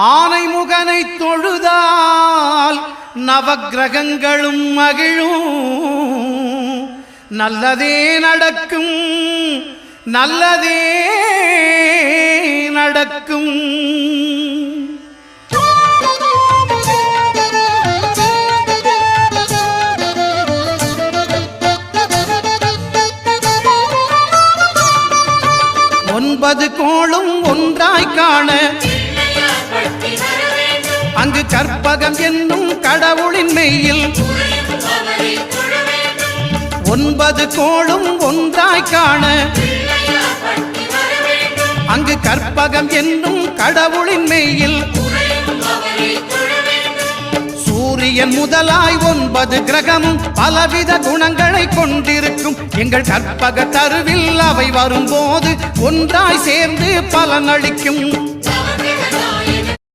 ஆனைமுகனை தொழுதால் நவக்கிரகங்களும் மகிழும். நல்லதே நடக்கும், நல்லதே நடக்கும். ஒன்பது கோளும் ஒன்றாய் காண அங்கு கற்பகம் என்னும் கடவுளின் மெய்யில் ஒன்பது கோளும் ஒன்றாய் காண அங்கு கற்பகம் என்னும் கடவுளின் மெய்யில் சூரியன் முதலாய் 9 கிரகமும் பலவித குணங்களை கொண்டிருக்கும். எங்கள் கற்பக தருவில் அவை வரும்போது ஒன்றாய் சேர்ந்து பலனளிக்கும்.